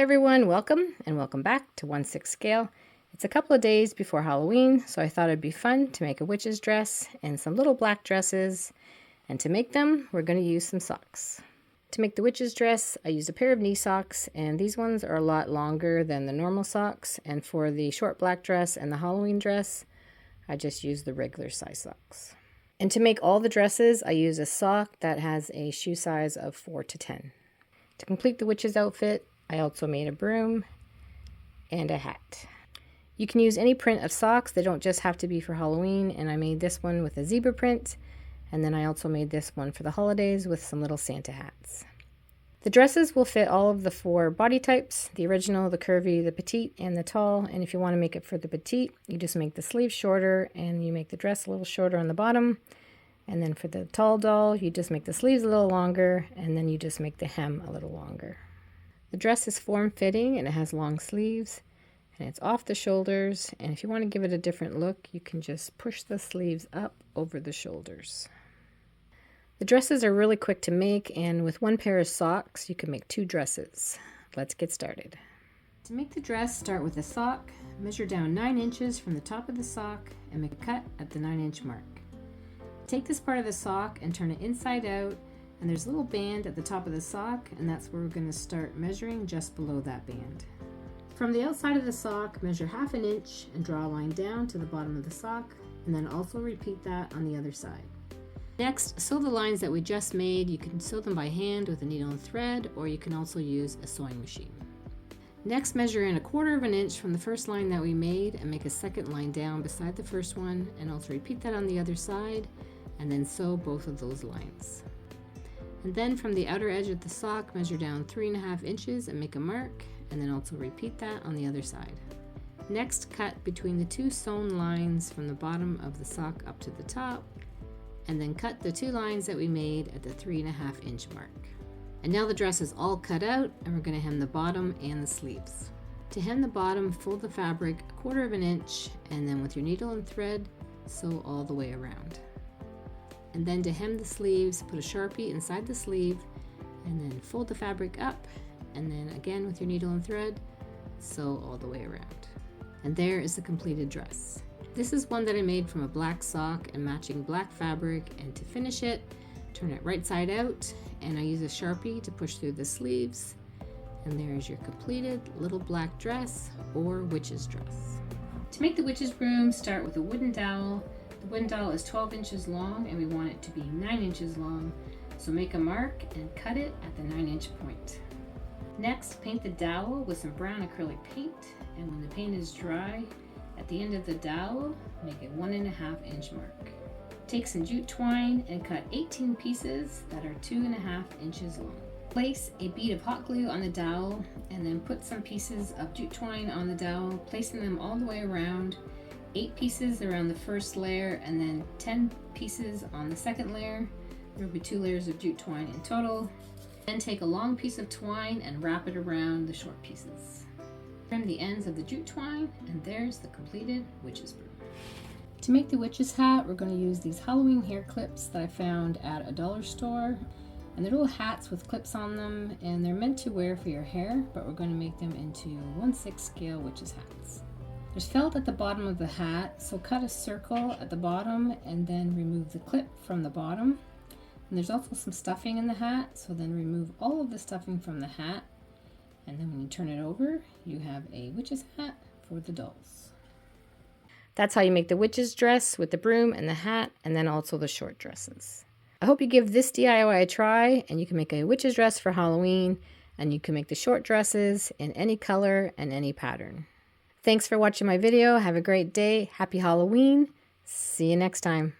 everyone, welcome and welcome back to 1/6 scale. It's a couple of days before Halloween, so I thought it'd be fun to make a witch's dress and some little black dresses. And to make them, we're going to use some socks. To make the witch's dress, I used a pair of knee socks, and these ones are a lot longer than the normal socks. And for the short black dress and the Halloween dress, I just used the regular size socks. And to make all the dresses, I use a sock that has a shoe size of 4 to 10. To complete the witch's outfit, I also made a broom and a hat. You can use any print of socks. They don't just have to be for Halloween, and I made this one with a zebra print, and then I also made this one for the holidays with some little Santa hats. The dresses will fit all of the 4 body types, the original, the curvy, the petite, and the tall. And if you want to make it for the petite, you just make the sleeves shorter and you make the dress a little shorter on the bottom. And then for the tall doll, you just make the sleeves a little longer, and then you just make the hem a little longer. The dress is form-fitting and it has long sleeves and it's off the shoulders. And if you want to give it a different look, you can just push the sleeves up over the shoulders. The dresses are really quick to make, and with 1 pair of socks, you can make 2 dresses. Let's get started. To make the dress, start with a sock, measure down 9 inches from the top of the sock and make a cut at the 9-inch mark. Take this part of the sock and turn it inside out, and there's a little band at the top of the sock, and that's where we're going to start measuring, just below that band. From the outside of the sock, measure 1/2 inch and draw a line down to the bottom of the sock, and then also repeat that on the other side. Next, sew the lines that we just made. You can sew them by hand with a needle and thread, or you can also use a sewing machine. Next, measure in 1/4 inch from the first line that we made and make a second line down beside the first one, and also repeat that on the other side, and then sew both of those lines. And then from the outer edge of the sock, measure down 3.5 inches and make a mark, and then also repeat that on the other side. Next, cut between the 2 sewn lines from the bottom of the sock up to the top, and then cut the 2 lines that we made at the 3.5 inch mark. And now the dress is all cut out, and we're going to hem the bottom and the sleeves. To hem the bottom, fold the fabric 1/4 inch, and then with your needle and thread, sew all the way around. And then to hem the sleeves, put a Sharpie inside the sleeve, and then fold the fabric up, and then again with your needle and thread, sew all the way around. And there is the completed dress. This is one that I made from a black sock and matching black fabric, and to finish it, turn it right side out, and I use a Sharpie to push through the sleeves, and there is your completed little black dress or witch's dress. To make the witch's broom, start with a wooden dowel. The wooden dowel is 12 inches long and we want it to be 9 inches long, so make a mark and cut it at the 9-inch point. Next, paint the dowel with some brown acrylic paint, and when the paint is dry, at the end of the dowel, make a 1.5 inch mark. Take some jute twine and cut 18 pieces that are 2.5 inches long. Place a bead of hot glue on the dowel, and then put some pieces of jute twine on the dowel, placing them all the way around. 8 pieces around the first layer, and then 10 pieces on the second layer. There will be 2 layers of jute twine in total. Then take a long piece of twine and wrap it around the short pieces. Trim the ends of the jute twine, and there's the completed witch's broom. To make the witch's hat, we're going to use these Halloween hair clips that I found at a dollar store. And they're little hats with clips on them, and they're meant to wear for your hair, but we're going to make them into 1/6 scale witch's hats. There's felt at the bottom of the hat, so cut a circle at the bottom and then remove the clip from the bottom. And there's also some stuffing in the hat, so then remove all of the stuffing from the hat. And then when you turn it over, you have a witch's hat for the dolls. That's how you make the witch's dress with the broom and the hat, and then also the short dresses. I hope you give this DIY a try, and you can make a witch's dress for Halloween, and you can make the short dresses in any color and any pattern. Thanks for watching my video. Have a great day. Happy Halloween. See you next time.